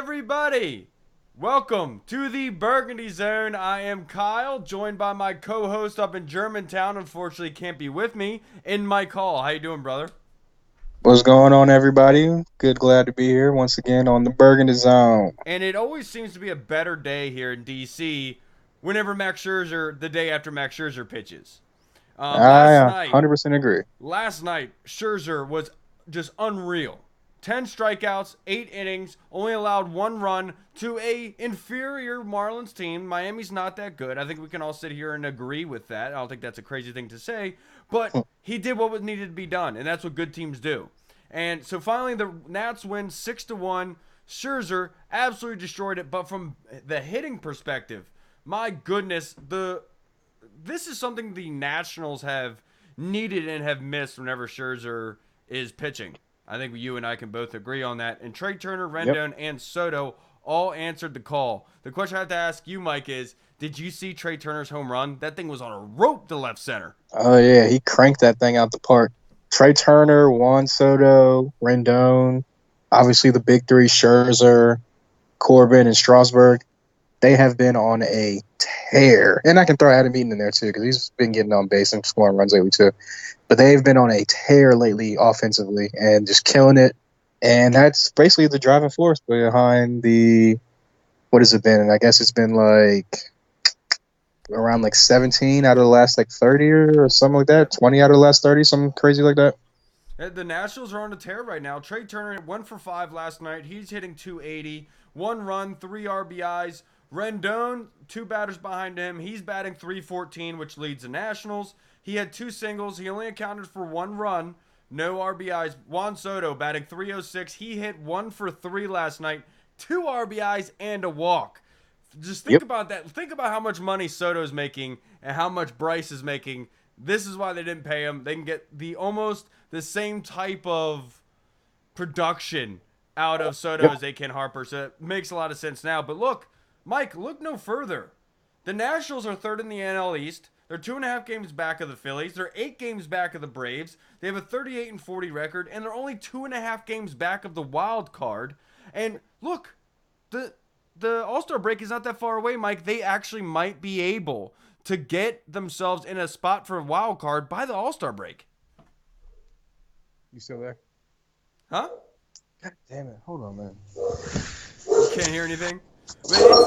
everybody? Welcome to the Burgundy Zone. I am Kyle, joined by my co-host up in Germantown. Unfortunately, can't be with me. In Mike Hall. How you doing, brother? What's going on, everybody? Glad to be here once again on the Burgundy Zone. And it always seems to be a better day here in DC whenever the day after Max Scherzer pitches. I Last night, 100% agree. Last night, Scherzer was just unreal. 10 strikeouts, 8 innings, only allowed 1 run to a inferior Marlins team. Miami's not that good. I think we can all sit here and agree with that. I don't think that's a crazy thing to say, but he did what was needed to be done, and that's what good teams do. And so finally the Nats win 6-1. Scherzer absolutely destroyed it, but from the hitting perspective, my goodness, this is something the Nationals have needed and have missed whenever Scherzer is pitching. I think you and I can both agree on that. And Trey Turner, Rendon, and Soto all answered the call. The question I have to ask you, Mike, is did you see Trey Turner's home run? That thing was on a rope to left center. Oh, yeah, he cranked that thing out the park. Trey Turner, Juan Soto, Rendon, obviously the big three, Scherzer, Corbin, and Strasburg. They have been on a tear. And I can throw Adam Eaton in there, too, because he's been getting on base and scoring runs lately, too. But they've been on a tear lately offensively and just killing it. And that's basically the driving force behind what has it been? And I guess it's been like around like 17 out of the last like 30 or something like that. 20 out of the last 30, something crazy like that. The Nationals are on a tear right now. Trey Turner 1 for 5 last night. He's hitting 280. 1 run, 3 RBIs. Rendon, 2 batters behind him. He's batting 314, which leads the Nationals. He had 2 singles. He only accounted for 1 run. No RBIs. Juan Soto batting 306. He hit 1 for 3 last night. 2 RBIs and a walk. Just think about that. Think about how much money Soto's making and how much Bryce is making. This is why they didn't pay him. They can get almost the same type of production out of Soto as they can Harper. So it makes a lot of sense now. But look, Mike, look no further. The Nationals are 3rd in the NL East. They're 2.5 games back of the Phillies. They're 8 games back of the Braves. They have a 38-40 record, and they're only 2.5 games back of the wild card. And look, the All-Star break is not that far away, Mike. They actually might be able to get themselves in a spot for a wild card by the All-Star break. You still there? Huh? God damn it. Hold on, man. You can't hear anything?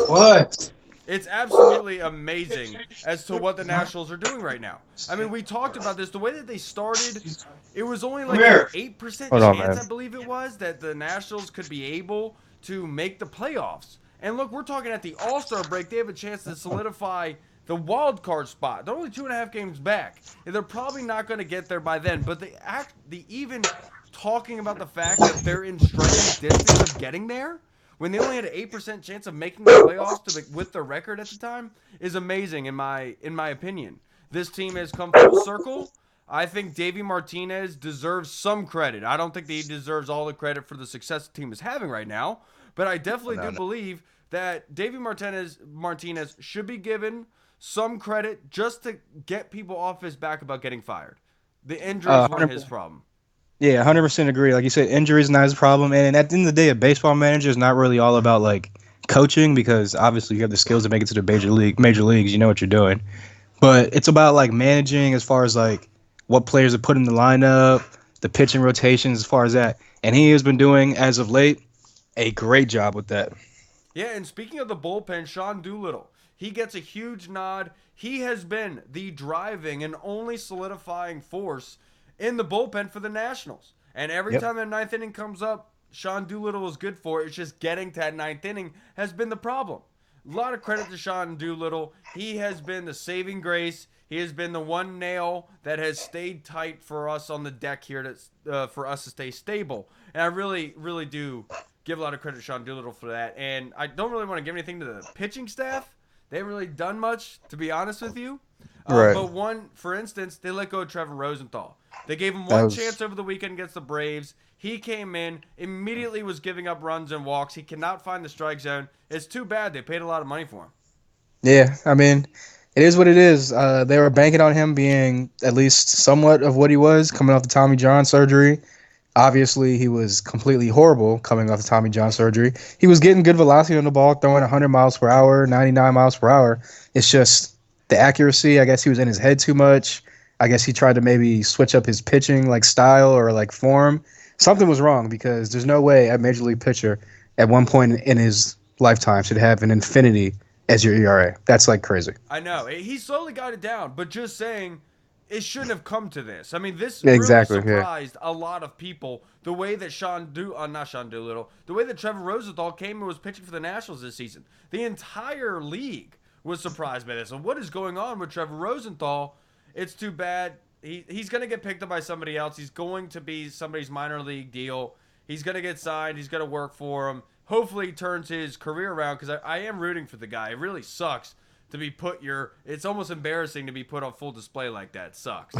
What? It's absolutely amazing as to what the Nationals are doing right now. I mean, we talked about this. The way that they started, it was only like an 8% chance, I believe it was, that the Nationals could be able to make the playoffs. And look, we're talking at the All-Star break. They have a chance to solidify the wild card spot. They're only 2.5 games back. And they're probably not going to get there by then. But the even talking about the fact that they're in striking distance of getting there, when they only had an 8% chance of making the playoffs with their record at the time, is amazing in my opinion. This team has come full circle. I think Davey Martinez deserves some credit. I don't think that he deserves all the credit for the success the team is having right now, but I definitely do believe that Davey Martinez should be given some credit just to get people off his back about getting fired. The injuries weren't his problem. Yeah, 100% agree. Like you said, injury is not his problem. And at the end of the day, a baseball manager is not really all about like coaching, because obviously you have the skills to make it to the major leagues. You know what you're doing. But it's about like managing as far as like what players to put in the lineup, the pitching rotations, as far as that. And he has been doing, as of late, a great job with that. Yeah, and speaking of the bullpen, Sean Doolittle, he gets a huge nod. He has been the driving and only solidifying force in the bullpen for the Nationals. And every time the 9th inning comes up, Sean Doolittle is good for it. It's just getting to that 9th inning has been the problem. A lot of credit to Sean Doolittle. He has been the saving grace. He has been the one nail that has stayed tight for us on the deck here for us to stay stable. And I really, really do give a lot of credit to Sean Doolittle for that. And I don't really want to give anything to the pitching staff. They haven't really done much, to be honest with you. Right. But for instance, they let go of Trevor Rosenthal. They gave him one chance over the weekend against the Braves. He came in, immediately was giving up runs and walks. He cannot find the strike zone. It's too bad. They paid a lot of money for him. Yeah, I mean, it is what it is. They were banking on him being at least somewhat of what he was, coming off the Tommy John surgery. Obviously, he was completely horrible coming off the Tommy John surgery. He was getting good velocity on the ball, throwing 100 miles per hour, 99 miles per hour. It's just the accuracy. I guess he was in his head too much. I guess he tried to maybe switch up his pitching like style or like form. Something was wrong because there's no way a major league pitcher at one point in his lifetime should have an infinity as your ERA. That's like crazy. I know. He slowly got it down, but just saying it shouldn't have come to this. I mean, this really Exactly. Yeah. surprised a lot of people. The way that not Sean Doolittle, the way that Trevor Rosenthal came and was pitching for the Nationals this season. The entire league was surprised by this. And what is going on with Trevor Rosenthal? It's too bad. He's going to get picked up by somebody else. He's going to be somebody's minor league deal. He's going to get signed. He's going to work for him. Hopefully he turns his career around because I am rooting for the guy. It really sucks to be it's almost embarrassing to be put on full display like that. It sucks.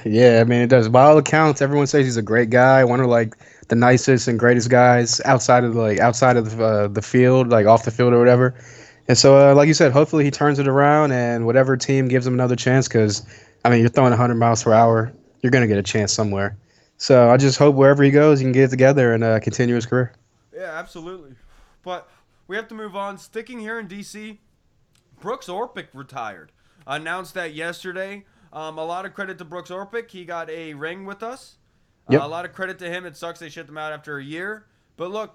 Yeah, I mean it does. By all accounts, everyone says he's a great guy, one of like the nicest and greatest guys outside of the field, like off the field or whatever. And so, like you said, hopefully he turns it around and whatever team gives him another chance. Because I mean, you're throwing 100 miles per hour, you're gonna get a chance somewhere. So I just hope wherever he goes, he can get it together and continue his career. Yeah, absolutely. But we have to move on. Sticking here in DC. Brooks Orpik retired. Announced that yesterday. A lot of credit to Brooks Orpik. He got a ring with us. Yep. A lot of credit to him. It sucks they shipped him out after a year. But look,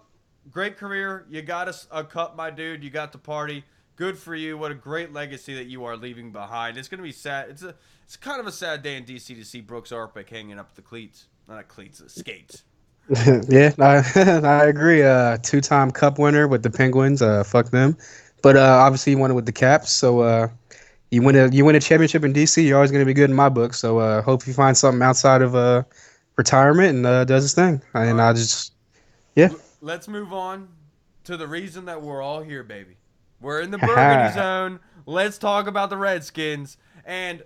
great career. You got a cup, my dude. You got the party. Good for you. What a great legacy that you are leaving behind. It's going to be sad. It's kind of a sad day in DC to see Brooks Orpik hanging up the cleats. Not cleats, the skates. Yeah, I agree. Two-time Cup winner with the Penguins. Fuck them. But obviously, he won it with the Caps. So you win a championship in DC, you're always going to be good in my book. So hope he finds something outside of retirement and does his thing. And I just, yeah. Let's move on to the reason that we're all here, baby. We're in the Burgundy zone. Let's talk about the Redskins. And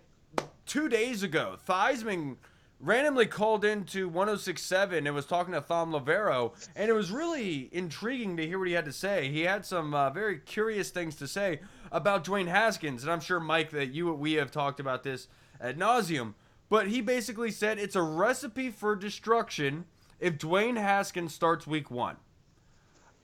2 days ago, Theissman randomly called into 106.7 and was talking to Thom Lavero, and it was really intriguing to hear what he had to say. He had some very curious things to say about Dwayne Haskins, and I'm sure, Mike, that we have talked about this ad nauseum, but he basically said it's a recipe for destruction if Dwayne Haskins starts week 1.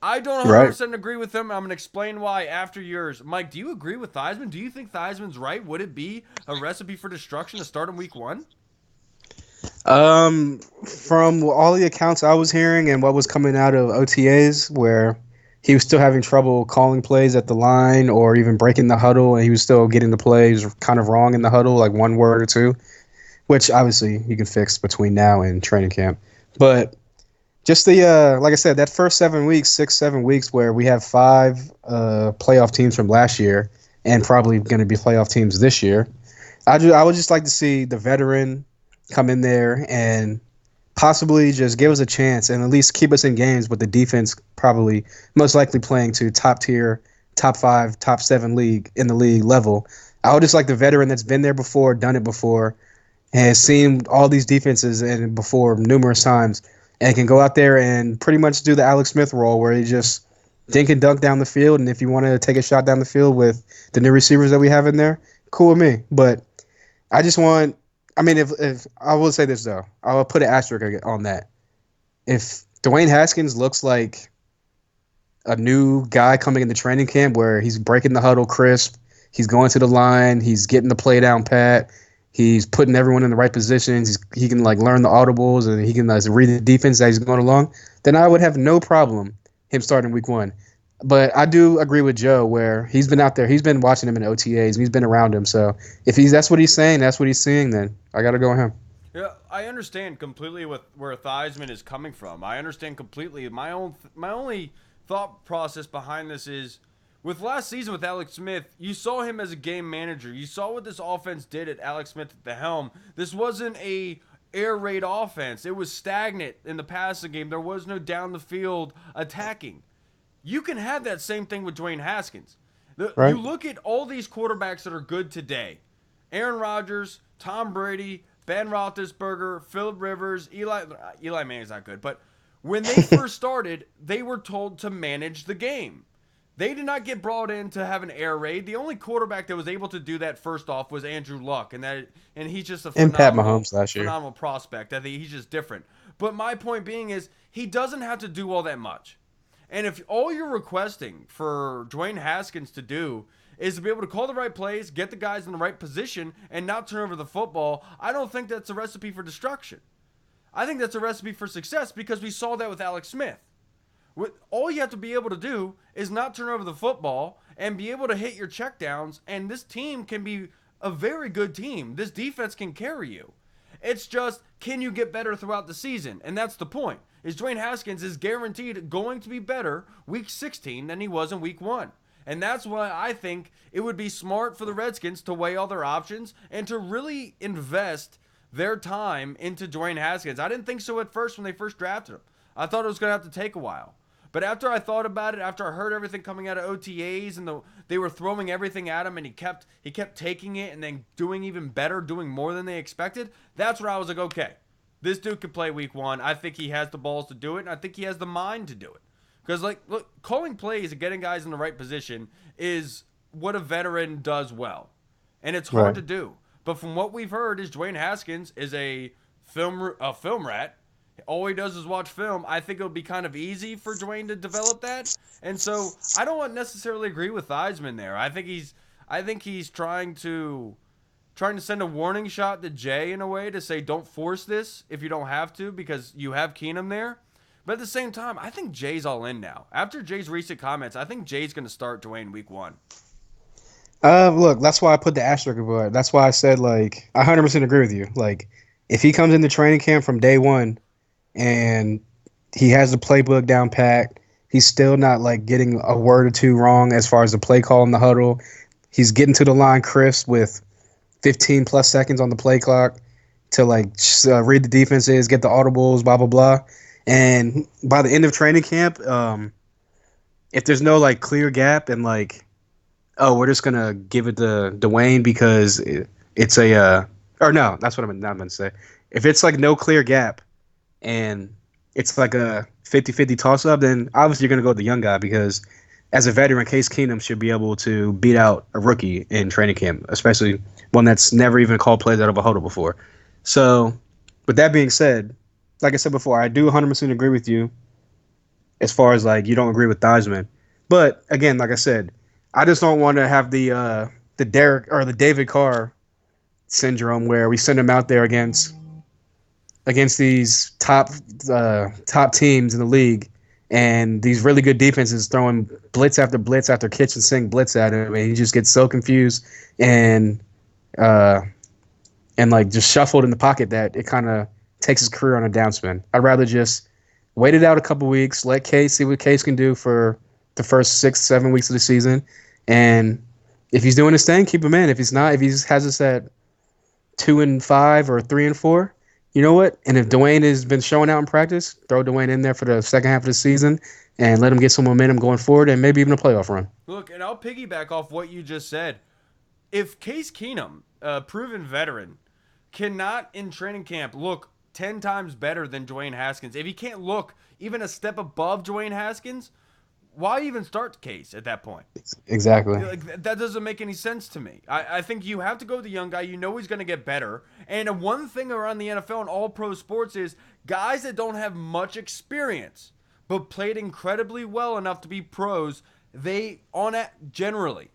I don't 100% agree with him. I'm going to explain why after yours. Mike, do you agree with Theissman? Do you think Theisman's right? Would it be a recipe for destruction to start in week 1? From all the accounts I was hearing and what was coming out of OTAs, where he was still having trouble calling plays at the line or even breaking the huddle, and he was still getting the plays kind of wrong in the huddle, like one word or two, which obviously you can fix between now and training camp. But just the like I said, that first 7 weeks where we have 5 playoff teams from last year and probably going to be playoff teams this year, I would just like to see the veteran come in there and possibly just give us a chance and at least keep us in games with the defense probably most likely playing to top tier, top 5, top 7 league in the league level. I would just like the veteran that's been there before, done it before, has seen all these defenses and before numerous times, and can go out there and pretty much do the Alex Smith role where he just dink and dunk down the field. And if you want to take a shot down the field with the new receivers that we have in there, cool with me. But I just want, I mean, if I will say this though, I will put an asterisk on that. If Dwayne Haskins looks like a new guy coming into training camp where he's breaking the huddle crisp, he's going to the line, he's getting the play down pat, he's putting everyone in the right positions, he can like learn the audibles and he can read the defense as he's going along, then I would have no problem him starting week 1. But I do agree with Joe where he's been out there. He's been watching him in OTAs. And he's been around him. So if that's what he's saying, that's what he's seeing, then I got to go with him. Yeah, I understand completely where Theisman is coming from. I understand completely. My only thought process behind this is with last season with Alex Smith, you saw him as a game manager. You saw what this offense did at Alex Smith at the helm. This wasn't a air raid offense. It was stagnant in the passing game. There was no down the field attacking. You can have that same thing with Dwayne Haskins. Right. You look at all these quarterbacks that are good today. Aaron Rodgers, Tom Brady, Ben Roethlisberger, Phillip Rivers, Eli Manning's not good. But when they first started, they were told to manage the game. They did not get brought in to have an air raid. The only quarterback that was able to do that first off was Andrew Luck. And he's just a Pat Mahomes last year. phenomenal prospect. I think he's just different. But my point being is he doesn't have to do all that much. And if all you're requesting for Dwayne Haskins to do is to be able to call the right plays, get the guys in the right position, and not turn over the football, I don't think that's a recipe for destruction. I think that's a recipe for success because we saw that with Alex Smith. All you have to be able to do is not turn over the football and be able to hit your checkdowns, and this team can be a very good team. This defense can carry you. It's just, can you get better throughout the season? And that's the point. Is Dwayne Haskins is guaranteed going to be better week 16 than he was in week 1. And that's why I think it would be smart for the Redskins to weigh all their options and to really invest their time into Dwayne Haskins. I didn't think so at first when they first drafted him. I thought it was going to have to take a while. But after I thought about it, after I heard everything coming out of OTAs and they were throwing everything at him and he kept taking it and then doing even better, doing more than they expected, that's where I was like, okay, this dude could play week 1. I think he has the balls to do it, and I think he has the mind to do it. Because, look, calling plays and getting guys in the right position is what a veteran does well. And it's hard to do. But from what we've heard is Dwayne Haskins is a film rat. All he does is watch film. I think it'll be kind of easy for Dwayne to develop that. And so I don't necessarily agree with Theissman there. I think he's trying to send a warning shot to Jay in a way to say don't force this if you don't have to because you have Keenum there. But at the same time, I think Jay's all in now. After Jay's recent comments, I think Jay's going to start Dwayne week 1. Look, that's why I put the asterisk above it. That's why I said, I 100% agree with you. If he comes into training camp from day 1 and he has the playbook down pat, he's still not, getting a word or two wrong as far as the play call in the huddle. He's getting to the line crisp with 15-plus seconds on the play clock to, read the defenses, get the audibles, blah, blah, blah. And by the end of training camp, if there's no, clear gap and, we're just going to give it to Dwayne because it's a or no, that's what I'm not going to say. If it's, no clear gap and it's, a 50-50 toss-up, then obviously you're going to go with the young guy because as a veteran, Case Keenum should be able to beat out a rookie in training camp, especially one that's never even called plays out of a huddle before. So with that being said, like I said before, I do 100% agree with you as far as, you don't agree with Theissman. But, again, like I said, I just don't want to have the Derek or the David Carr syndrome where we send him out there against these top teams in the league and these really good defenses throwing blitz after blitz after kitchen sink blitz at him, and he just gets so confused and just shuffled in the pocket that it kind of takes his career on a downspin. I'd rather just wait it out a couple weeks, let Case see what Case can do for the first 6-7 weeks of the season, and if he's doing his thing, keep him in. If he's not, if he has us at 2-5 or 3-4, you know what? And if Dwayne has been showing out in practice, throw Dwayne in there for the second half of the season and let him get some momentum going forward and maybe even a playoff run. Look, and I'll piggyback off what you just said. If Case Keenum, a proven veteran, cannot in training camp look 10 times better than Dwayne Haskins, if he can't look even a step above Dwayne Haskins, why even start Case at that point? Exactly. That doesn't make any sense to me. I think you have to go with the young guy. You know he's going to get better. And one thing around the NFL and all pro sports is guys that don't have much experience but played incredibly well enough to be pros, generally,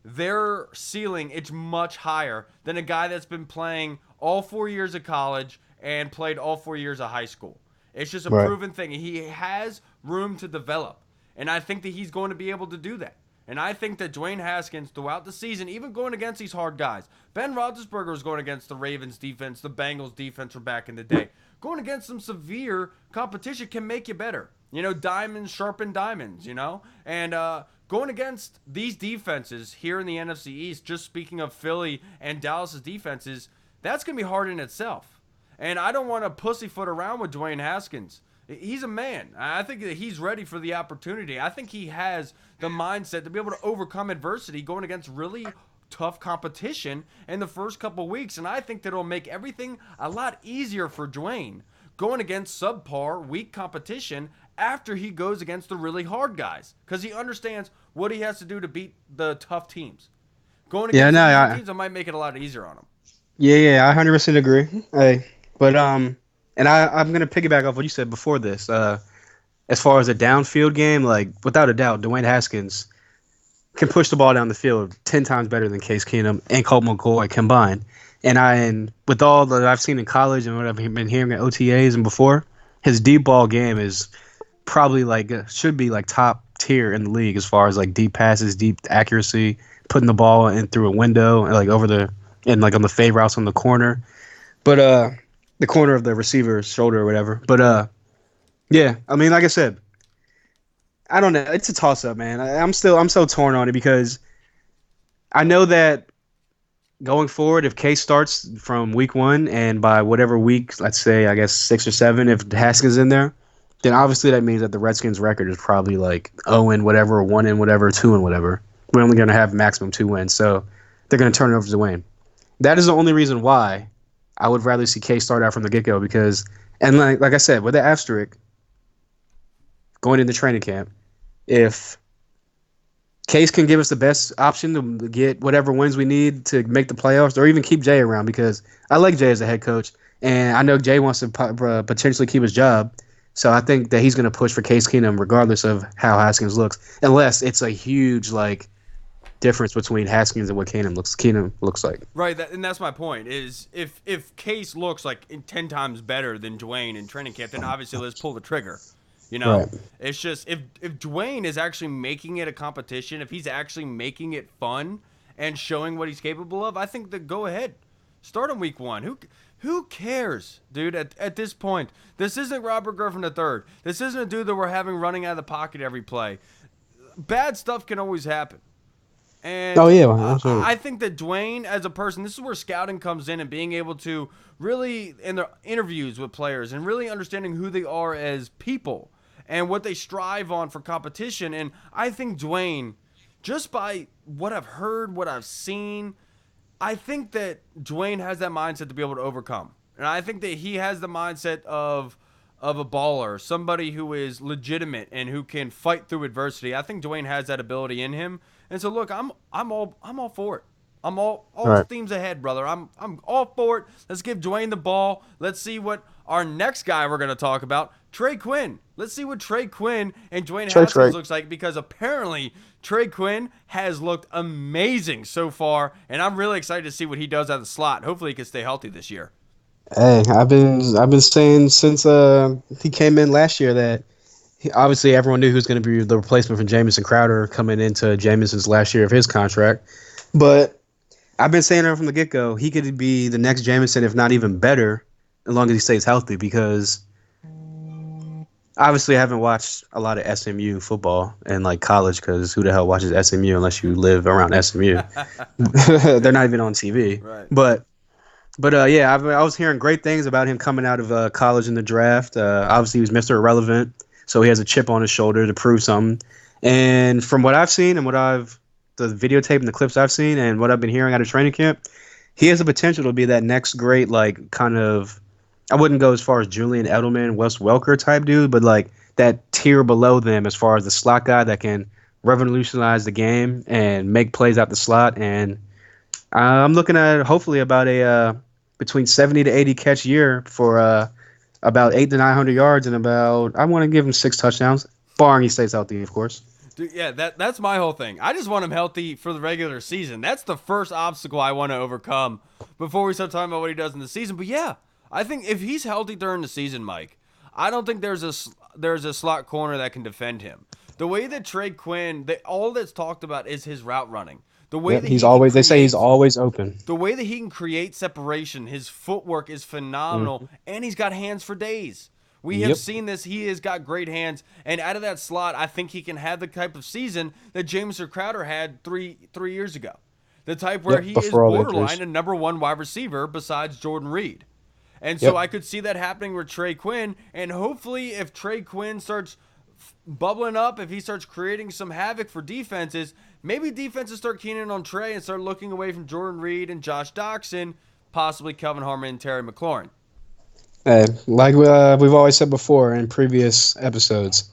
their ceiling is much higher than a guy that's been playing all 4 years of college and played all 4 years of high school. It's just a proven thing. He has room to develop. And I think that he's going to be able to do that. And I think that Dwayne Haskins, throughout the season, even going against these hard guys, Ben Roethlisberger was going against the Ravens defense, the Bengals defense from back in the day. Going against some severe competition can make you better. Diamonds sharpen diamonds, And going against these defenses here in the NFC East, just speaking of Philly and Dallas's defenses, that's going to be hard in itself. And I don't want to pussyfoot around with Dwayne Haskins. He's a man. I think that he's ready for the opportunity. I think he has the mindset to be able to overcome adversity going against really tough competition in the first couple weeks. And I think that it'll make everything a lot easier for Dwayne going against subpar, weak competition after he goes against the really hard guys. Because he understands what he has to do to beat the tough teams. Going against the teams, it might make it a lot easier on him. Yeah, I 100% agree. Hey, but And I'm gonna piggyback off what you said before this. As far as a downfield game, like without a doubt, Dwayne Haskins can push the ball down the field 10 times better than Case Keenum and Colt McCoy combined. And with all that I've seen in college and what I've been hearing at OTAs and before, his deep ball game is probably like should be like top tier in the league as far as like deep passes, deep accuracy, putting the ball in through a window and like over the and like on the fade routes on the corner. But the corner of the receiver's shoulder or whatever. But yeah, I mean, like I said, I don't know. It's a toss up, man. I'm so torn on it because I know that going forward, if Case starts from week 1 and by whatever week, let's say, I guess 6 or 7, if Haskins in there, then obviously that means that the Redskins record is probably like 0 and whatever, 1 and whatever, 2 and whatever. We're only going to have maximum 2 wins. So they're going to turn it over to Dwayne. That is the only reason why I would rather see Case start out from the get-go because, and like I said, with the asterisk going into training camp, if Case can give us the best option to get whatever wins we need to make the playoffs or even keep Jay around because I like Jay as a head coach, and I know Jay wants to potentially keep his job. So I think that he's going to push for Case Keenum regardless of how Haskins looks, unless it's a huge like difference between Haskins and what Keenum looks like. Right, and that's my point. Is if Case looks like 10 times better than Dwayne in training camp, then obviously let's pull the trigger. You know, Right. It's just if Dwayne is actually making it a competition, if he's actually making it fun and showing what he's capable of, I think that go ahead, start him week 1. Who cares, dude? At this point, this isn't Robert Griffin III. This isn't a dude that we're having running out of the pocket every play. Bad stuff can always happen. And Oh, yeah, absolutely. I think that Dwayne, as a person, this is where scouting comes in and being able to really, in their interviews with players and really understanding who they are as people and what they strive on for competition. And I think Dwayne, just by what I've heard, what I've seen, I think that Dwayne has that mindset to be able to overcome. And I think that he has the mindset of a baller, somebody who is legitimate and who can fight through adversity. I think Dwayne has that ability in him. And so look, I'm all for it. I'm all right. themes ahead, brother. I'm all for it. Let's give Dwayne the ball. Let's see what our next guy we're going to talk about, Trey Quinn. Let's see what Trey Quinn and Dwayne Haskins looks like because apparently Trey Quinn has looked amazing so far, and I'm really excited to see what he does out of the slot. Hopefully he can stay healthy this year. Hey, I've been saying since he came in last year that obviously everyone knew who's going to be the replacement for Jamison Crowder coming into Jamison's last year of his contract. But I've been saying it from the get-go, he could be the next Jamison, if not even better, as long as he stays healthy because obviously I haven't watched a lot of SMU football in like college because who the hell watches SMU unless you live around SMU? They're not even on TV. Right. But yeah, I was hearing great things about him coming out of college in the draft. Obviously, he was Mr. Irrelevant, so he has a chip on his shoulder to prove something. And from what I've seen and the videotape and the clips I've seen and what I've been hearing out of training camp, he has the potential to be that next great, like, kind of, I wouldn't go as far as Julian Edelman, Wes Welker type dude, but like that tier below them as far as the slot guy that can revolutionize the game and make plays out the slot. And I'm looking at hopefully about a between 70 to 80 catch year for about 800 to 900 yards and about I want to give him 6 touchdowns, barring he stays healthy, of course. Dude, yeah, that's my whole thing. I just want him healthy for the regular season. That's the first obstacle I want to overcome before we start talking about what he does in the season. But yeah, I think if he's healthy during the season, Mike, I don't think there's a slot corner that can defend him. The way that Trey Quinn, all that's talked about is his route running. The way that they say he's always open. The way that he can create separation, his footwork is phenomenal, and he's got hands for days. We have seen this. He has got great hands, and out of that slot, I think he can have the type of season that Jamison Crowder had three years ago. The type where he is borderline a number 1 wide receiver besides Jordan Reed. And so I could see that happening with Trey Quinn, and hopefully if Trey Quinn starts bubbling up, if he starts creating some havoc for defenses, maybe defenses start keying in on Trey and start looking away from Jordan Reed and Josh Doxson, possibly Kelvin Harmon and Terry McLaurin. Like we've always said before in previous episodes,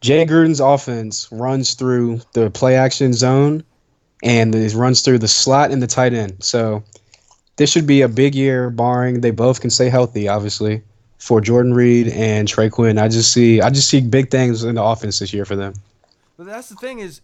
Jay Gruden's offense runs through the play-action zone and it runs through the slot and the tight end. So this should be a big year, barring they both can stay healthy, obviously. for Jordan Reed and Trey Quinn. I just see big things in the offense this year for them. But that's the thing is,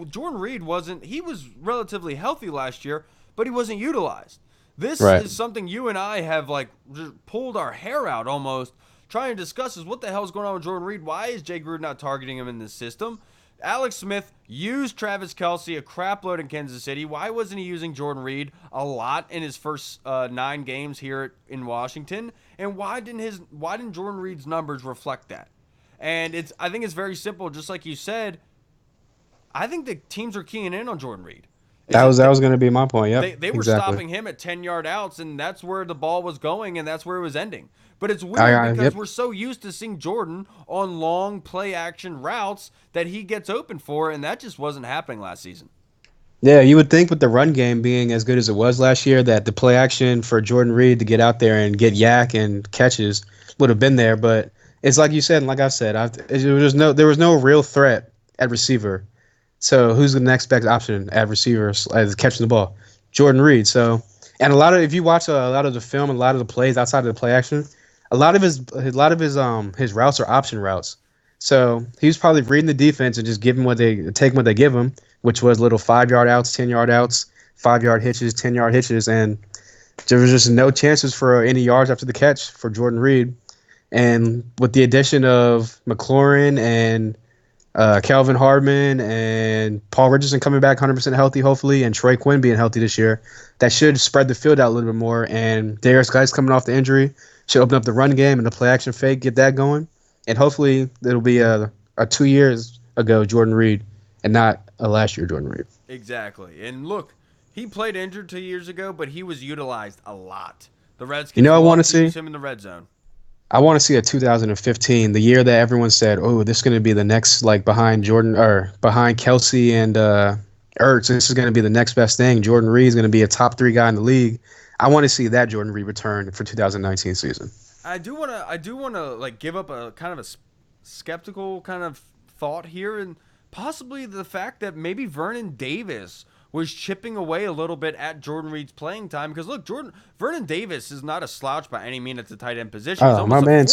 Jordan Reed he was relatively healthy last year, but he wasn't utilized. This Right. is something you and I have like just pulled our hair out almost trying to discuss is what the hell is going on with Jordan Reed? Why is Jay Gruden not targeting him in this system? Alex Smith used Travis Kelce a crap load in Kansas City. Why wasn't he using Jordan Reed a lot in his first 9 games here in Washington? And why didn't Jordan Reed's numbers reflect that? And I think it's very simple. Just like you said, I think the teams are keying in on Jordan Reed. That was going to be my point. Yep. They were exactly. stopping him at 10-yard outs, and that's where the ball was going, and that's where it was ending. But it's weird because we're so used to seeing Jordan on long play-action routes that he gets open for, and that just wasn't happening last season. Yeah, you would think with the run game being as good as it was last year that the play action for Jordan Reed to get out there and get yak and catches would have been there. But it's like you said, and like I said, there was no real threat at receiver. So who's the next best option at receiver as catching the ball? Jordan Reed. So, and if you watch a lot of the film, a lot of the plays outside of the play action, a lot of his routes are option routes. So he was probably reading the defense and just taking what they give him, which was little 5-yard outs, 10-yard outs, 5-yard hitches, 10-yard hitches, and there was just no chances for any yards after the catch for Jordan Reed. And with the addition of McLaurin and Calvin Hardman and Paul Richardson coming back 100% healthy, hopefully, and Trey Quinn being healthy this year, that should spread the field out a little bit more. And Darius Geis coming off the injury should open up the run game and the play action fake, get that going. And hopefully it'll be a 2 years ago Jordan Reed and not a last year Jordan Reed. Exactly. And look, he played injured 2 years ago, but he was utilized a lot. The Redskins I want to use him in the red zone. I want to see a 2015, the year that everyone said, "Oh, this is going to be the next, like behind Jordan or behind Kelce and Ertz. This is going to be the next best thing. Jordan Reed is going to be a top 3 guy in the league." I want to see that Jordan Reed return for 2019 season. I do want to like give up a kind of a skeptical kind of thought here, and possibly the fact that maybe Vernon Davis was chipping away a little bit at Jordan Reed's playing time. Because look, Vernon Davis is not a slouch by any means at the tight end position. Oh, my man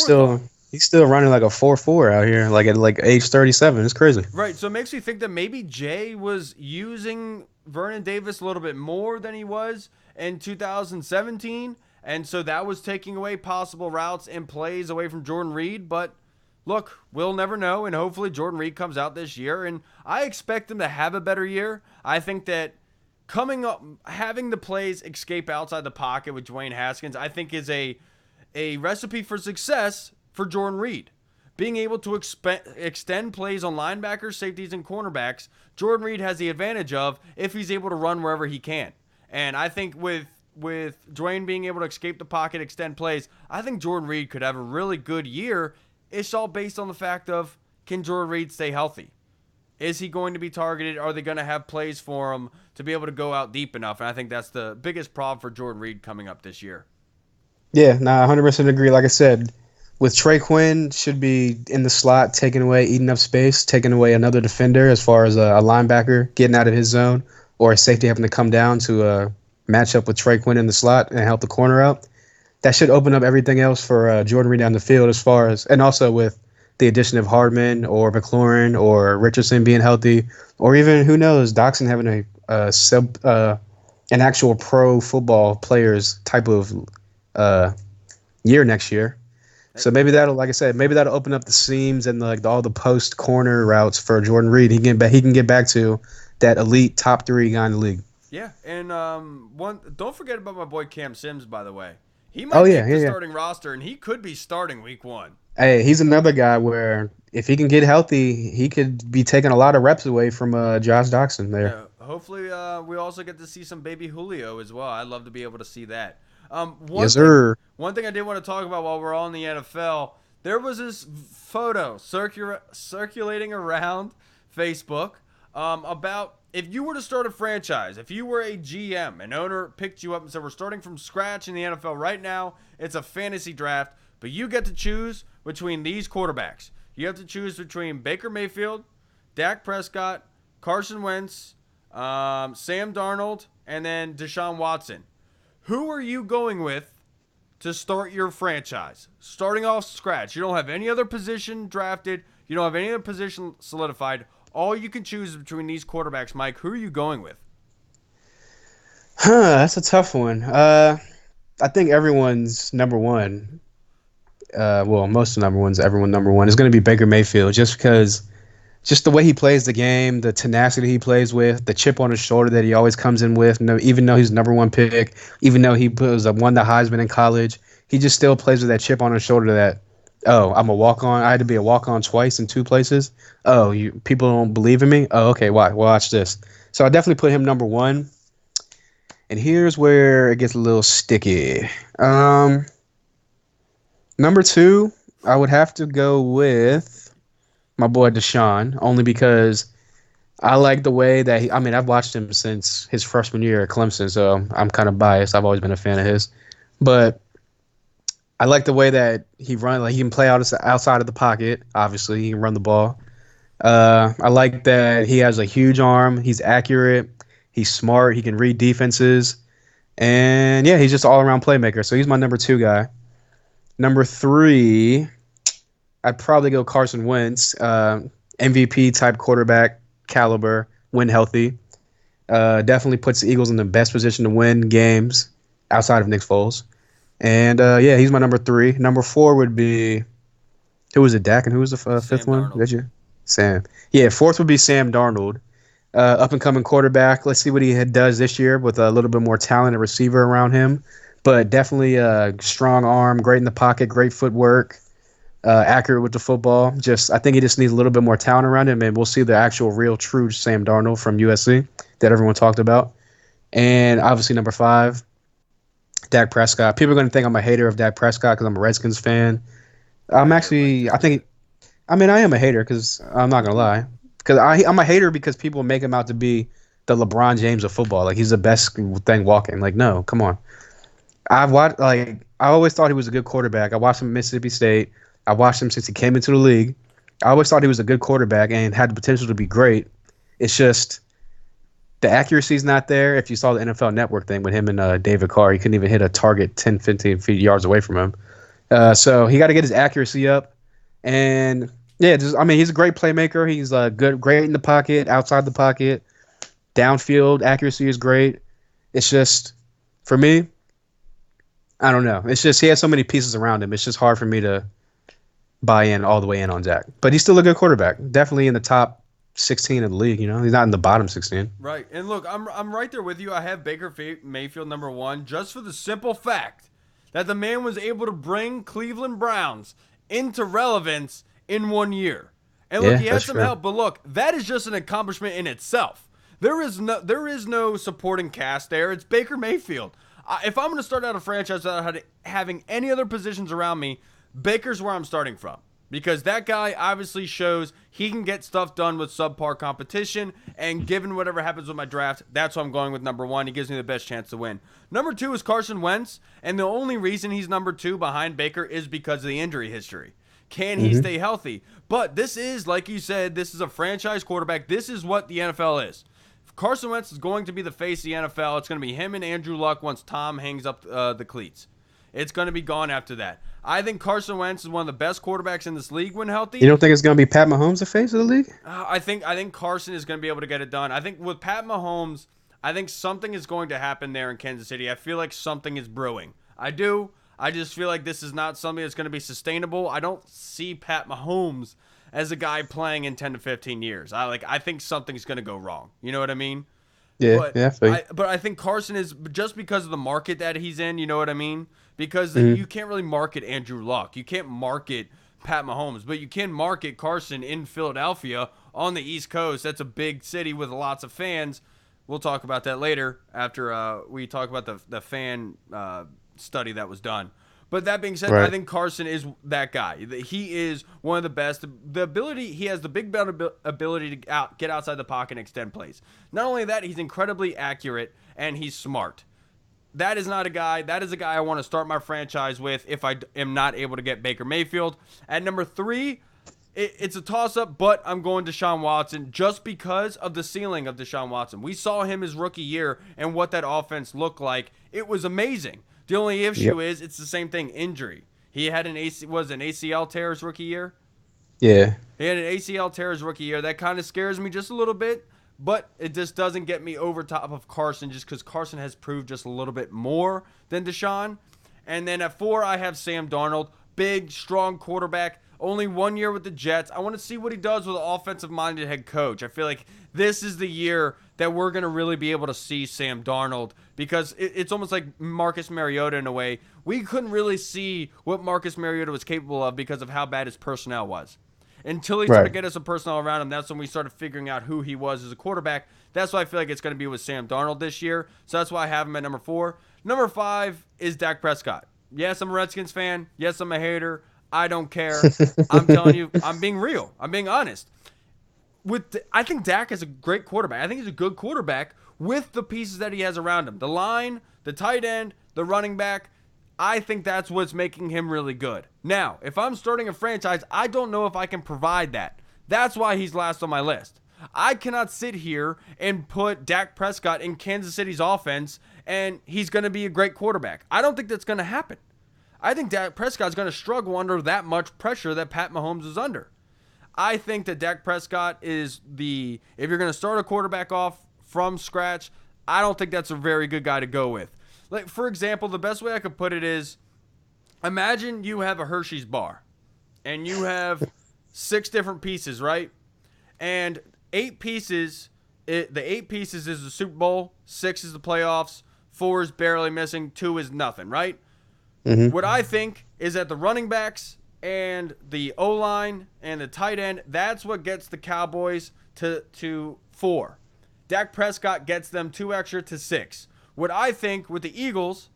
he's still running like a 4.4 out here, like at like age 37. It's crazy. Right. So it makes me think that maybe Jay was using Vernon Davis a little bit more than he was in 2017. And so that was taking away possible routes and plays away from Jordan Reed. But look, we'll never know. And hopefully Jordan Reed comes out this year. And I expect him to have a better year. I think that coming up, having the plays escape outside the pocket with Dwayne Haskins, I think is a recipe for success for Jordan Reed. Being able to extend plays on linebackers, safeties, and cornerbacks, Jordan Reed has the advantage of if he's able to run wherever he can. And I think with Dwayne being able to escape the pocket, extend plays, I think Jordan Reed could have a really good year. It's all based on the fact of, can Jordan Reed stay healthy? Is he going to be targeted? Are they going to have plays for him to be able to go out deep enough? And I think that's the biggest problem for Jordan Reed coming up this year. Yeah, I 100% agree. Like I said, with Trey Quinn, should be in the slot, eating up space, taking away another defender as far as a linebacker getting out of his zone or a safety having to come down to match up with Trey Quinn in the slot and help the corner out. That should open up everything else for Jordan Reed down the field as far as, and also with the addition of Hardman or McLaurin or Richardson being healthy, or even, who knows, Doxson having an actual pro football players type of year next year. So maybe that'll, like I said, open up the seams and all the post corner routes for Jordan Reed. He can get back to that elite top 3 guy in the league. Yeah, and don't forget about my boy Cam Sims, by the way. He might make the starting roster, and he could be starting week 1. Hey, he's another guy where if he can get healthy, he could be taking a lot of reps away from Josh Doxson there. Yeah, hopefully we also get to see some baby Julio as well. I'd love to be able to see that. Yes, sir. One thing I did want to talk about while we're on the NFL, there was this photo circulating around Facebook about if you were to start a franchise, if you were a GM, an owner picked you up and said, we're starting from scratch in the NFL right now, it's a fantasy draft, but you get to choose between these quarterbacks. You have to choose between Baker Mayfield, Dak Prescott, Carson Wentz, Sam Darnold, and then Deshaun Watson. Who are you going with to start your franchise, starting off scratch. You don't have any other position drafted. You don't have any other position solidified. All you can choose is between these quarterbacks. Mike, who are you going with? That's a tough one. I think everyone's number one. Well, most of everyone number one is going to be Baker Mayfield, just because, just the way he plays the game, the tenacity he plays with, the chip on his shoulder that he always comes in with. No, even though he's number one pick, even though he won the Heisman in college, he just still plays with that chip on his shoulder that, oh, I'm a walk-on. I had to be a walk-on twice in 2 places. Oh, people don't believe in me? Oh, okay, watch this. So I definitely put him number one. And here's where it gets a little sticky. Number 2, I would have to go with my boy Deshaun, only because I like the way that I've watched him since his freshman year at Clemson, so I'm kind of biased. I've always been a fan of his. But I like the way that he runs. Like, he can play outside of the pocket. Obviously, he can run the ball. I like that he has a huge arm. He's accurate. He's smart. He can read defenses. And, yeah, he's just an all-around playmaker. So he's my number 2 guy. Number 3, I'd probably go Carson Wentz. MVP-type quarterback caliber, when healthy. Definitely puts the Eagles in the best position to win games outside of Nick Foles. And, yeah, he's my number 3. Number 4 would be – who was it, Dak? And who was the fifth one? Did you? Sam. Yeah, 4th would be Sam Darnold. Up-and-coming quarterback. Let's see what he does this year with a little bit more talent and receiver around him. But definitely a strong arm, great in the pocket, great footwork, accurate with the football. I think he just needs a little bit more talent around him, and we'll see the actual, real, true Sam Darnold from USC that everyone talked about. And obviously number 5, Dak Prescott. People are going to think I'm a hater of Dak Prescott because I'm a Redskins fan. I am a hater because I'm not going to lie. Because I'm a hater because people make him out to be the LeBron James of football. Like, he's the best thing walking. Like, no, come on. I always thought he was a good quarterback. I watched him at Mississippi State. I watched him since he came into the league. I always thought he was a good quarterback and had the potential to be great. It's just the accuracy's not there. If you saw the NFL Network thing with him and David Carr, he couldn't even hit a target 10, 15 feet yards away from him. So he got to get his accuracy up. And yeah, he's a great playmaker. He's great in the pocket, outside the pocket, downfield accuracy is great. It's just, for me, I don't know. It's just he has so many pieces around him. It's just hard for me to buy in all the way in on Dak. But he's still a good quarterback. Definitely in the top 16 of the league. He's not in the bottom 16. Right. And look, I'm right there with you. I have Baker Mayfield number 1 just for the simple fact that the man was able to bring Cleveland Browns into relevance in 1 year. And look, he had some help, but look, that is just an accomplishment in itself. There is no supporting cast there. It's Baker Mayfield. If I'm going to start out a franchise without having any other positions around me, Baker's where I'm starting from. Because that guy obviously shows he can get stuff done with subpar competition, and given whatever happens with my draft, that's who I'm going with number 1. He gives me the best chance to win. Number 2 is Carson Wentz, and the only reason he's number 2 behind Baker is because of the injury history. Can he stay healthy? But this is, like you said, this is a franchise quarterback. This is what the NFL is. Carson Wentz is going to be the face of the NFL. It's going to be him and Andrew Luck once Tom hangs up the cleats. It's going to be gone after that. I think Carson Wentz is one of the best quarterbacks in this league when healthy. You don't think it's going to be Pat Mahomes the face of the league? I think Carson is going to be able to get it done. I think with Pat Mahomes, I think something is going to happen there in Kansas City. I feel like something is brewing. I do. I just feel like this is not something that's going to be sustainable. I don't see Pat Mahomes as a guy playing in 10 to 15 years. I think something's going to go wrong. You know what I mean? Yeah, but I think Carson is, just because of the market that he's in, you know what I mean? Because you can't really market Andrew Luck. You can't market Pat Mahomes, but you can market Carson in Philadelphia on the East Coast. That's a big city with lots of fans. We'll talk about that later after we talk about the fan study that was done. But that being said, right. I think Carson is that guy. He is one of the best. He has the big ability to get outside the pocket and extend plays. Not only that, he's incredibly accurate and he's smart. That is a guy I want to start my franchise with if I am not able to get Baker Mayfield. At number 3, it's a toss-up, but I'm going Deshaun Watson just because of the ceiling of Deshaun Watson. We saw him his rookie year and what that offense looked like. It was amazing. The only issue Yep. is it's the same thing, injury. He had an ACL tear his rookie year. Yeah. He had an ACL tear his rookie year. That kind of scares me just a little bit, but it just doesn't get me over top of Carson just because Carson has proved just a little bit more than Deshaun. And then at 4, I have Sam Darnold. Big, strong quarterback. Only 1 year with the Jets. I want to see what he does with an offensive-minded head coach. I feel like this is the year that we're going to really be able to see Sam Darnold because it's almost like Marcus Mariota in a way. We couldn't really see what Marcus Mariota was capable of because of how bad his personnel was. Until he started Right. to get us some personnel around him, that's when we started figuring out who he was as a quarterback. That's why I feel like it's going to be with Sam Darnold this year. So that's why I have him at number 4. Number 5 is Dak Prescott. Yes, I'm a Redskins fan. Yes, I'm a hater. I don't care. I'm telling you, I'm being real. I'm being honest. I think Dak is a great quarterback. I think he's a good quarterback with the pieces that he has around him. The line, the tight end, the running back. I think that's what's making him really good. Now, if I'm starting a franchise, I don't know if I can provide that. That's why he's last on my list. I cannot sit here and put Dak Prescott in Kansas City's offense and he's going to be a great quarterback. I don't think that's going to happen. I think Dak Prescott's going to struggle under that much pressure that Pat Mahomes is under. I think that Dak Prescott is if you're going to start a quarterback off from scratch, I don't think that's a very good guy to go with. Like, for example, the best way I could put it is, imagine you have a Hershey's bar, and you have 6 different pieces, right? And 8 pieces, the 8 pieces is the Super Bowl, 6 is the playoffs, 4 is barely missing, 2 is nothing, right? Mm-hmm. What I think is that the running backs and the O-line and the tight end, that's what gets the Cowboys to 4. Dak Prescott gets them 2 extra to 6. What I think with the Eagles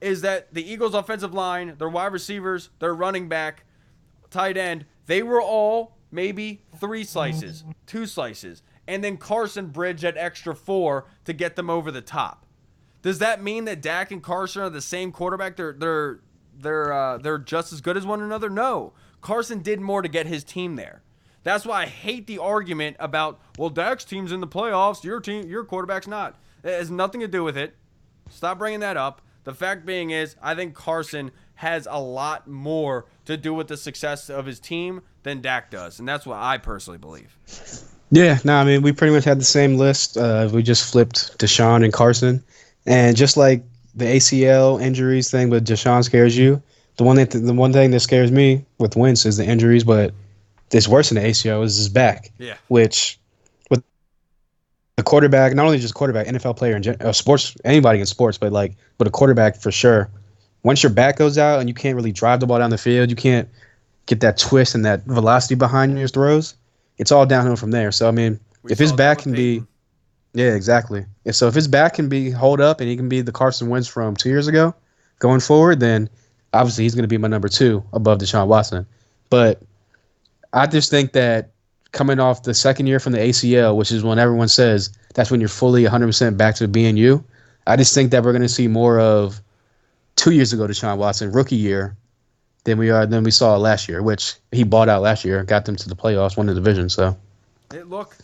is that the Eagles' offensive line, their wide receivers, their running back, tight end, they were all maybe 3 slices, 2 slices, and then Carson bridged that extra 4 to get them over the top. Does that mean that Dak and Carson are the same quarterback? They're just as good as one another? No. Carson did more to get his team there. That's why I hate the argument about, well, Dak's team's in the playoffs, your quarterback's not. It has nothing to do with it. Stop bringing that up. The fact being is, I think Carson has a lot more to do with the success of his team than Dak does, and that's what I personally believe. Yeah, no, I mean, we pretty much had the same list. We just flipped Deshaun and Carson. And just like the ACL injuries thing with Deshaun scares you, the one thing that scares me with Wentz is the injuries, but it's worse than the ACL is his back. Yeah. Which, with the quarterback, not only just quarterback, NFL player in sports, anybody in sports, but a quarterback for sure. Once your back goes out and you can't really drive the ball down the field, you can't get that twist and that velocity behind your throws. It's all downhill from there. So I mean, if his back can be, yeah, exactly. And so if his back can be hold up and he can be the Carson Wentz from 2 years ago, going forward, then obviously he's going to be my number 2 above Deshaun Watson. But I just think that coming off the second year from the ACL, which is when everyone says that's when you're fully 100% back to being you, I just think that we're going to see more of 2 years ago Deshaun Watson, rookie year, than we saw last year, which he bought out last year, got them to the playoffs, won the division. So, Look,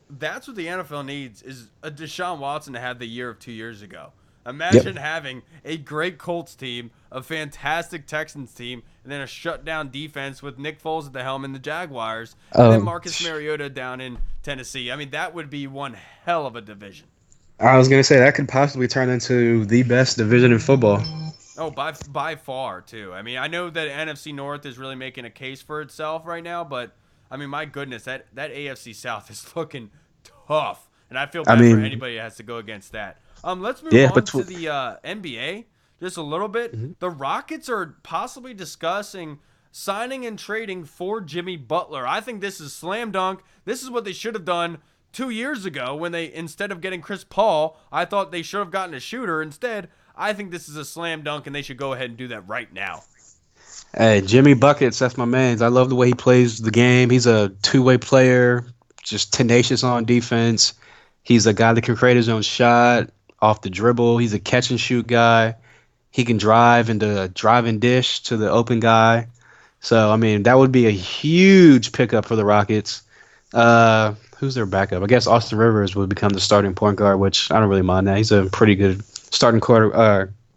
that's what the NFL needs is a Deshaun Watson to have the year of 2 years ago. Imagine having a great Colts team, a fantastic Texans team, and then a shutdown defense with Nick Foles at the helm and the Jaguars, and then Marcus Mariota down in Tennessee. I mean, that would be one hell of a division. I was going to say that could possibly turn into the best division in football. Oh, by far, too. I mean, I know that NFC North is really making a case for itself right now, but, I mean, my goodness, that AFC South is looking tough, and I feel bad for anybody that has to go against that. Let's move on to the NBA just a little bit. Mm-hmm. The Rockets are possibly discussing signing and trading for Jimmy Butler. I think this is slam dunk. This is what they should have done 2 years ago when they, instead of getting Chris Paul, I thought they should have gotten a shooter. Instead, I think this is a slam dunk, and they should go ahead and do that right now. Hey, Jimmy Buckets, that's my man. I love the way he plays the game. He's a two-way player, just tenacious on defense. He's a guy that can create his own shot off the dribble. He's a catch-and-shoot guy. He can drive into drive and dish to the open guy. So, I mean, that would be a huge pickup for the Rockets. Who's their backup? I guess Austin Rivers would become the starting point guard, which I don't really mind that. He's a pretty good starting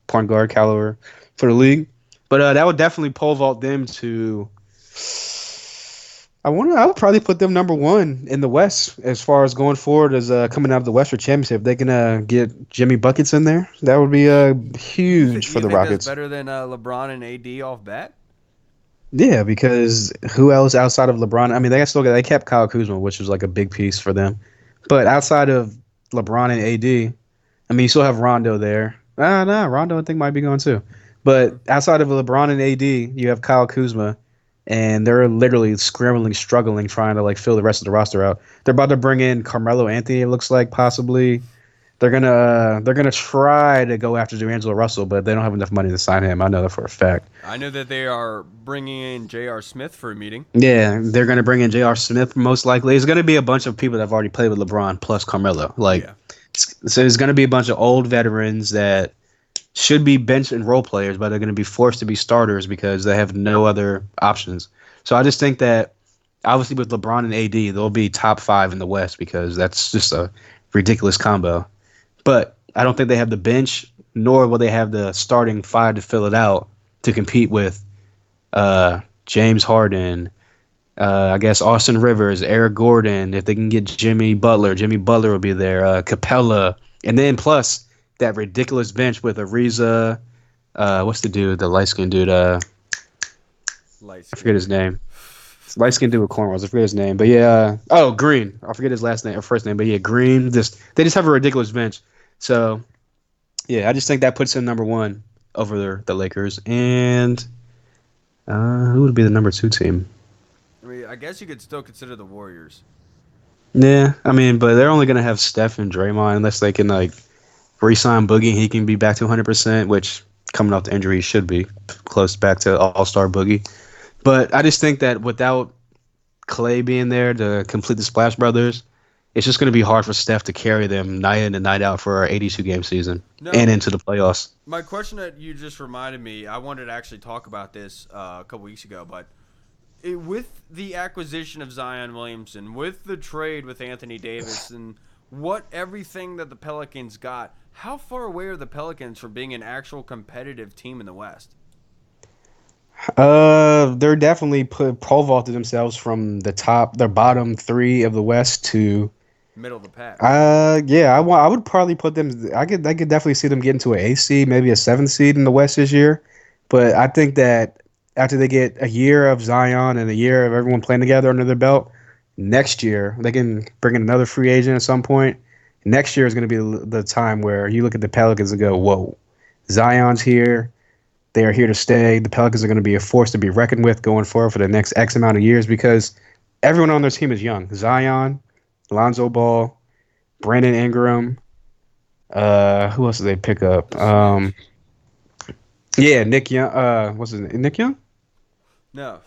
point guard caliber for the league. But that would definitely pole vault them to. I would probably put them number one in the West as far as going forward as coming out of the Western Championship. They can get Jimmy Buckets in there. That would be huge for the Rockets. That's better than LeBron and AD off bat? Yeah, because who else outside of LeBron? I mean, they kept Kyle Kuzma, which was like a big piece for them. But outside of LeBron and AD, I mean, you still have Rondo there. No, Rondo I think might be going too. But outside of LeBron and AD, you have Kyle Kuzma. And they're literally struggling, trying to like fill the rest of the roster out. They're about to bring in Carmelo Anthony. It looks like possibly they're gonna try to go after D'Angelo Russell, but they don't have enough money to sign him. I know that for a fact. I know that they are bringing in J.R. Smith for a meeting. Yeah, they're gonna bring in J.R. Smith most likely. It's gonna be a bunch of people that have already played with LeBron plus Carmelo. So there's gonna be a bunch of old veterans that should be bench and role players, but they're going to be forced to be starters because they have no other options. So I just think that obviously with LeBron and AD, they'll be top 5 in the West because that's just a ridiculous combo. But I don't think they have the bench, nor will they have the starting 5 to fill it out to compete with James Harden, I guess Austin Rivers, Eric Gordon. If they can get Jimmy Butler will be there, Capella, and then plus that ridiculous bench with Ariza, what's the dude, the light-skinned dude? I forget his name. Light-skinned dude with cornrows. I forget his name. But yeah, Green. I forget his last name or first name. But yeah, Green. They just have a ridiculous bench. So yeah, I just think that puts them number one over the Lakers. And who would be the number 2 team? I mean, I guess you could still consider the Warriors. Yeah, I mean, but they're only gonna have Steph and Draymond unless they can like re-sign Boogie. He can be back to 100%, which coming off the injury he should be close back to All-Star Boogie. But I just think that without Clay being there to complete the Splash Brothers, it's just going to be hard for Steph to carry them night in and night out for our 82-game season and into the playoffs. My question that you just reminded me, I wanted to actually talk about this a couple weeks ago, but with the acquisition of Zion Williamson, with the trade with Anthony Davis, and everything that the Pelicans got, how far away are the Pelicans from being an actual competitive team in the West? They're definitely pole vaulted themselves from their bottom 3 of the West to middle of the pack. Yeah, I would probably put them. I could definitely see them getting to an 8th seed, maybe a 7th seed in the West this year. But I think that after they get a year of Zion and a year of everyone playing together under their belt, next year they can bring in another free agent at some point. Next year is going to be the time where you look at the Pelicans and go, whoa, Zion's here. They are here to stay. The Pelicans are going to be a force to be reckoned with going forward for the next X amount of years because everyone on their team is young. Zion, Lonzo Ball, Brandon Ingram. Who else did they pick up? Yeah, Nick Young. What's his name? Nick Young? No.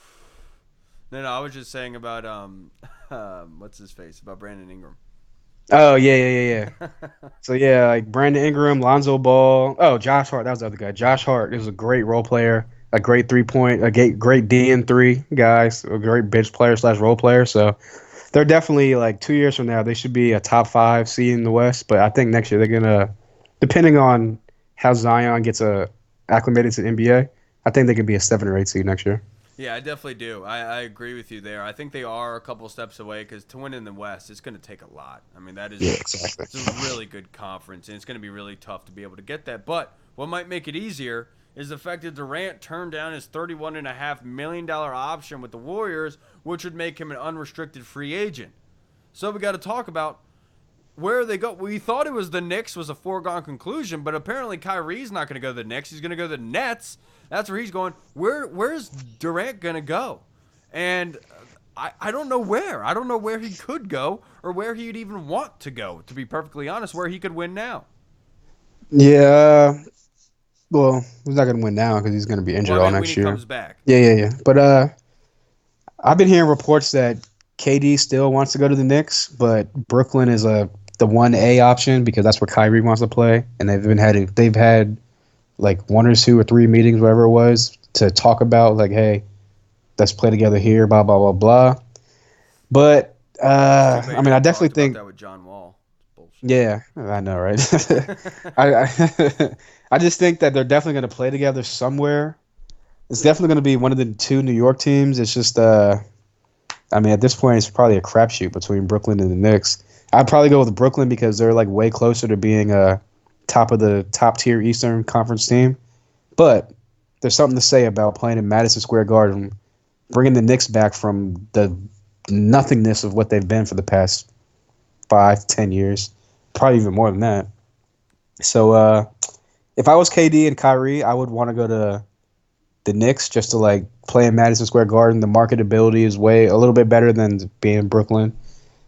I was just saying about what's his face? About Brandon Ingram. Oh, yeah. So, yeah, like Brandon Ingram, Lonzo Ball. Oh, Josh Hart. That was the other guy. Josh Hart is a great role player, a great 3-point, a great D&3 guys, a great bench player / role player. So, they're definitely, like, 2 years from now, they should be a top 5 seed in the West. But I think next year they're going to, depending on how Zion gets acclimated to the NBA, I think they could be a 7 or 8 seed next year. Yeah, I definitely do. I agree with you there. I think they are a couple steps away because to win in the West, it's going to take a lot. I mean, that is exactly. It's a really good conference, and it's going to be really tough to be able to get that. But what might make it easier is the fact that Durant turned down his $31.5 million option with the Warriors, which would make him an unrestricted free agent. So we got to talk about where they go. We thought it was the Knicks was a foregone conclusion, but apparently Kyrie's not going to go to the Knicks. He's going to go to the Nets. That's where he's going. Where's Durant going to go? And I don't know where. I don't know where he could go or where he'd even want to go, to be perfectly honest, where he could win now. Yeah. Well, he's not going to win now because he's going to be injured all next year. When he comes back. Yeah. But I've been hearing reports that KD still wants to go to the Knicks, but Brooklyn is the 1A option because that's where Kyrie wants to play, and they've had like 1 or 2 or 3 meetings, whatever it was, to talk about like, hey, let's play together here, blah blah blah blah. But I mean, I definitely think that with John Wall. Yeah, I know, right? I just think that they're definitely going to play together somewhere. It's definitely going to be one of the two New York teams. It's just, I mean, at this point, it's probably a crapshoot between Brooklyn and the Knicks. I'd probably go with Brooklyn because they're like way closer to being a top tier Eastern Conference team. But there's something to say about playing in Madison Square Garden, bringing the Knicks back from the nothingness of what they've been for the past 5-10 years, probably even more than that. So if I was KD and Kyrie, I would want to go to the Knicks just to like play in Madison Square Garden. The marketability is a little bit better than being in Brooklyn,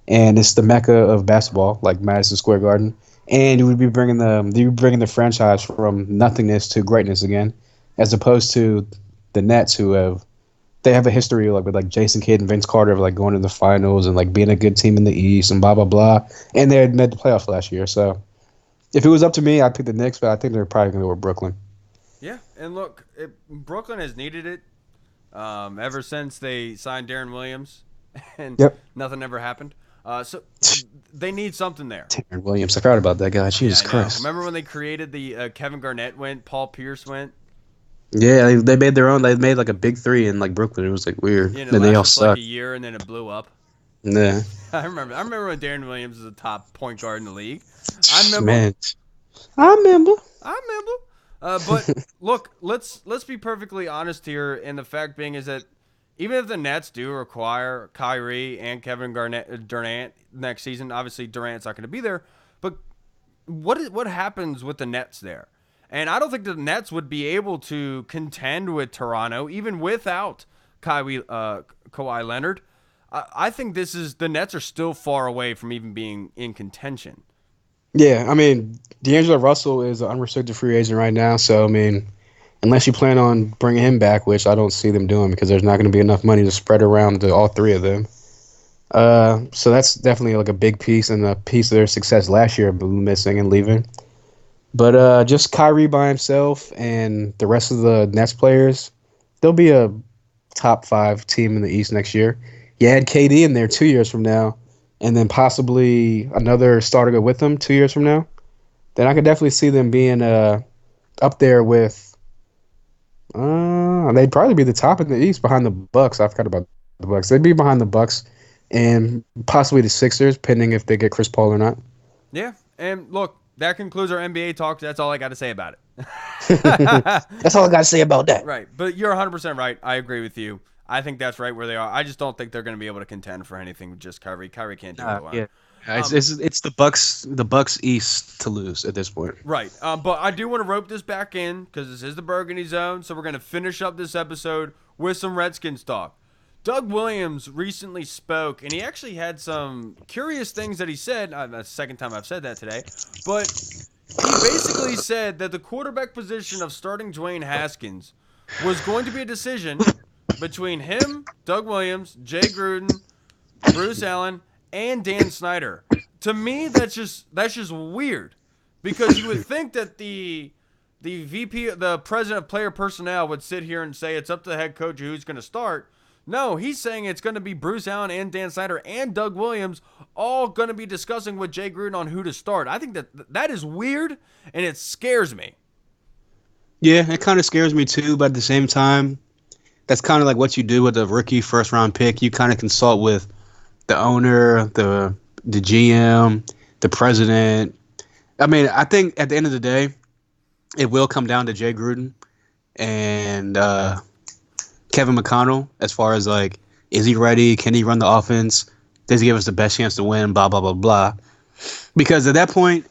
and it's the mecca of basketball, like Madison Square Garden. And you would be bringing the franchise from nothingness to greatness again, as opposed to the Nets, who have a history like with like Jason Kidd and Vince Carter of like going to the finals and like being a good team in the East and blah blah blah. And they had made the playoffs last year. So if it was up to me, I'd pick the Knicks, but I think they're probably going to go with Brooklyn. Yeah, and look, Brooklyn has needed it ever since they signed Darren Williams, and nothing ever happened. So they need something there. Darren Williams, I forgot about that guy. Jesus Christ! Remember when they created the Kevin Garnett went, Paul Pierce went? Yeah, they made their own. They made like a big three in like Brooklyn. It was like weird. Yeah, and they all sucked. Like a year, and then it blew up. Yeah, I remember when Darren Williams was a top point guard in the league. I remember. Man. I remember. But look, let's be perfectly honest here, and the fact being is that even if the Nets do require Kyrie and Kevin Durant next season, obviously Durant's not going to be there. But what happens with the Nets there? And I don't think the Nets would be able to contend with Toronto even without Kawhi Leonard. I think the Nets are still far away from even being in contention. Yeah, I mean, D'Angelo Russell is an unrestricted free agent right now. So, I mean, unless you plan on bringing him back, which I don't see them doing because there's not going to be enough money to spread around to all three of them. So that's definitely like a big piece and a piece of their success last year missing and leaving. But just Kyrie by himself and the rest of the Nets players, they'll be a top 5 team in the East next year. You add KD in there 2 years from now, and then possibly another starter with them 2 years from now, then I could definitely see them being up there with. They'd probably be the top in the East behind the Bucks. I forgot about the Bucks. They'd be behind the Bucks and possibly the Sixers, pending if they get Chris Paul or not. Yeah, and look, that concludes our NBA talk. That's all I got to say about it. That's all I got to say about that. Right, but you're 100% right. I agree with you. I think that's right where they are. I just don't think they're going to be able to contend for anything with just Kyrie. Kyrie can't do it alone. Yeah. It's the Bucks East to lose at this point. Right. But I do want to rope this back in because this is the Burgundy Zone, so we're going to finish up this episode with some Redskins talk. Doug Williams recently spoke, and he actually had some curious things that he said. That's the second time I've said that today. But he basically said that the quarterback position of starting Dwayne Haskins was going to be a decision between him, Doug Williams, Jay Gruden, Bruce Allen, and Dan Snyder. To me, that's just weird, because you would think that the VP, the president of player personnel, would sit here and say it's up to the head coach who's going to start. No, he's saying it's going to be Bruce Allen and Dan Snyder and Doug Williams all going to be discussing with Jay Gruden on who to start. I think that is weird, and it scares me. Yeah, it kind of scares me too, but at the same time, that's kind of like what you do with a rookie first-round pick. You kind of consult with the owner, the GM, the president. I mean, I think at the end of the day, it will come down to Jay Gruden and Kevin McConnell as far as, like, is he ready? Can he run the offense? Does he give us the best chance to win? Blah, blah, blah, blah. Because at that point,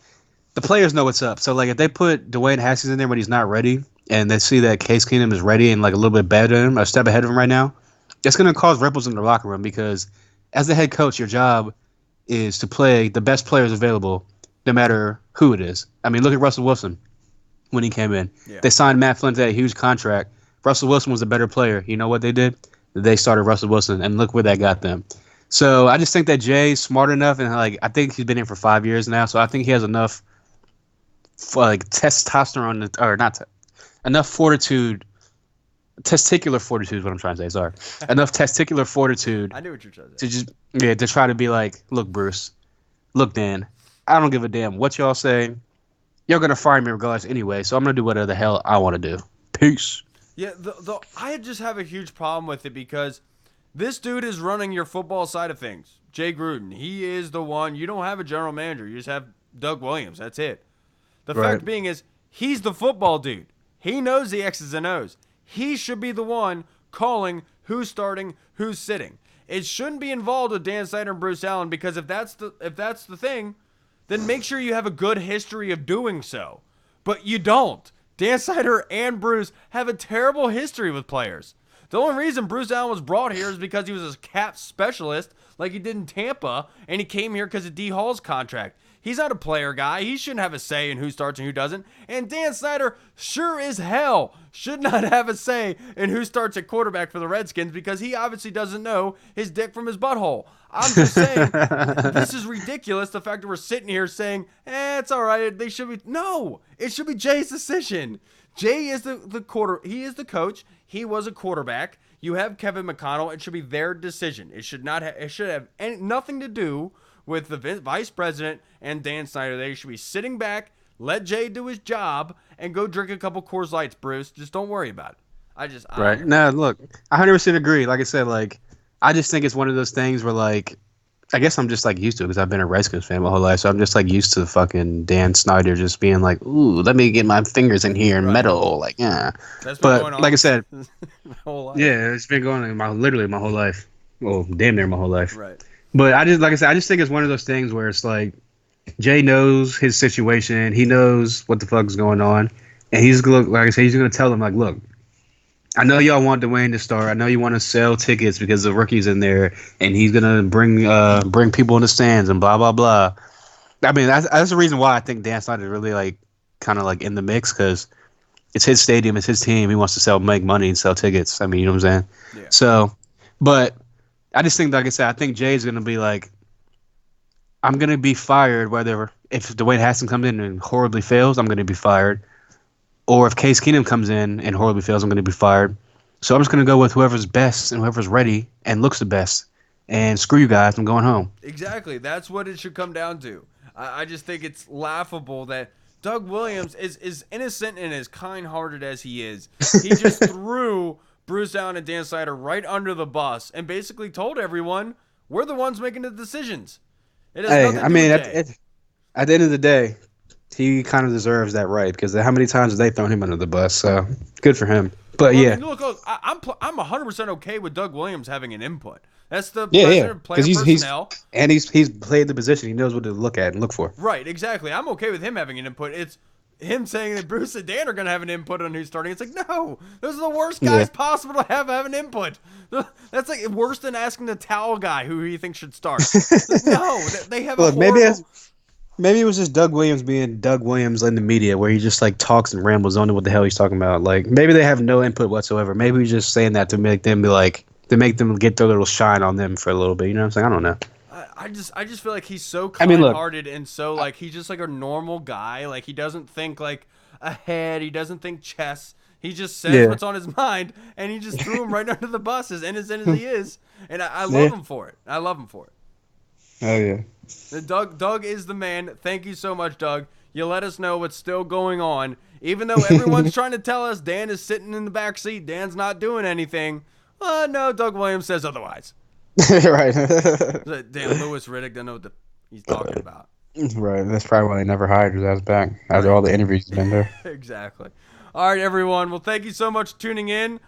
the players know what's up. So, like, if they put Dwayne Haskins in there when he's not ready and they see that Case Keenum is ready and, like, a little bit better than him, a step ahead of him right now, it's going to cause ripples in the locker room because as the head coach, your job is to play the best players available no matter who it is. I mean, look at Russell Wilson when he came in. Yeah. They signed Matt Flynn to that huge contract. Russell Wilson was a better player. You know what they did? They started Russell Wilson, and look where that got them. So I just think that Jay's smart enough, and like I think he's been here for 5 years now, so I think he has enough like testosterone, or not enough fortitude. Testicular fortitude is what I'm trying to say. Sorry, enough testicular fortitude. I knew what you're trying to say. To try to be like, look, Bruce, look, Dan, I don't give a damn what y'all say. You're gonna fire me regardless anyway, so I'm gonna do whatever the hell I want to do. Peace. Yeah, I just have a huge problem with it because this dude is running your football side of things. Jay Gruden, he is the one. You don't have a general manager. You just have Doug Williams. That's it. The fact being is he's the football dude. He knows the X's and O's. He should be the one calling who's starting, who's sitting. It shouldn't be involved with Dan Snyder and Bruce Allen because if that's the thing, then make sure you have a good history of doing so. But you don't. Dan Snyder and Bruce have a terrible history with players. The only reason Bruce Allen was brought here is because he was a cap specialist like he did in Tampa, and he came here because of D. Hall's contract. He's not a player guy. He shouldn't have a say in who starts and who doesn't. And Dan Snyder sure as hell should not have a say in who starts at quarterback for the Redskins because he obviously doesn't know his dick from his butthole. I'm just saying, this is ridiculous, the fact that we're sitting here saying, it's all right, they should be. No, it should be Jay's decision. Jay is he is the coach. He was a quarterback. You have Kevin McConnell. It should be their decision. It should not. It should have nothing to do with the vice president and Dan Snyder. They should be sitting back, let Jay do his job, and go drink a couple Coors Lights, Bruce. Just don't worry about it. Right. No, look, I 100% agree. Like I said, I just think it's one of those things where, I guess I'm just, used to it because I've been a Redskins fan my whole life. So I'm just, used to fucking Dan Snyder just being like, ooh, let me get my fingers in here and metal. Yeah. That's been going on like I said, my whole life. Yeah, it's been going on literally my whole life. Well, damn near my whole life. Right. But I just think it's one of those things where it's Jay knows his situation. He knows what the fuck is going on. And he's going to tell them, look, I know y'all want Dwayne to start. I know you want to sell tickets because the rookie's in there, and he's going to bring people in the stands and blah, blah, blah. I mean, that's the reason why I think Dan Snyder is really, kind of in the mix because it's his stadium, it's his team. He wants to make money and sell tickets. I mean, you know what I'm saying? Yeah. So, but I just think, like I said, I think Jay's going to be I'm going to be fired if Dwayne Haskins comes in and horribly fails, I'm going to be fired. Or if Case Keenum comes in and horribly fails, I'm going to be fired. So I'm just going to go with whoever's best and whoever's ready and looks the best. And screw you guys, I'm going home. Exactly. That's what it should come down to. I just think it's laughable that Doug Williams is innocent and as kind-hearted as he is. He just threw Bruce Allen and Dan Snyder right under the bus and basically told everyone, we're the ones making the decisions. It has nothing to do with Jay. At the end of the day, he kind of deserves that right because how many times have they thrown him under the bus? So good for him. But yeah, I mean, look, I'm 100% okay with Doug Williams having an input. That's the president of player personnel. He's played the position. He knows what to look at and look for. Right, exactly. I'm okay with him having an input. It's him saying that Bruce and Dan are going to have an input on who's starting. It's no, those are the worst guys possible to have an input. That's worse than asking the towel guy who he thinks should start. No, they have a horrible... Maybe it was just Doug Williams being Doug Williams in the media where he just talks and rambles on to what the hell he's talking about. Maybe they have no input whatsoever. Maybe he's just saying that to make them to make them get their little shine on them for a little bit. You know what I'm saying? I don't know. I just feel like he's so kind-hearted and so he's just a normal guy. He doesn't think ahead. He doesn't think chess. He just says what's on his mind, and he just threw him right under the bus as innocent as he is. And I love him for it. I love him for it. Oh yeah. Doug is the man. Thank you so much, Doug. You let us know what's still going on. Even though everyone's trying to tell us Dan is sitting in the back seat, Dan's not doing anything. No, Doug Williams says otherwise. Right. Damn, Lewis Riddick doesn't know what he's talking about. Right. That's probably why they never hired his ass back after all the interviews he's been there. Exactly. All right, everyone. Well, thank you so much for tuning in.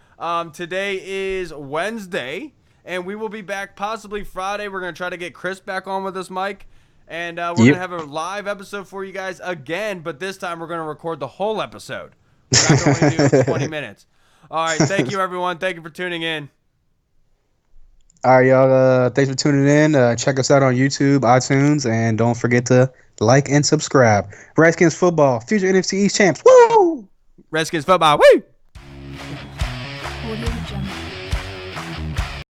Today is Wednesday. And we will be back possibly Friday. We're going to try to get Chris back on with us, Mike. And we're going to have a live episode for you guys again. But this time we're going to record the whole episode. We're not going to do 20 minutes. All right. Thank you, everyone. Thank you for tuning in. All right, y'all. Thanks for tuning in. Check us out on YouTube, iTunes. And don't forget to like and subscribe. Redskins football. Future NFC East champs. Woo! Redskins football. Woo! Audio Jungle.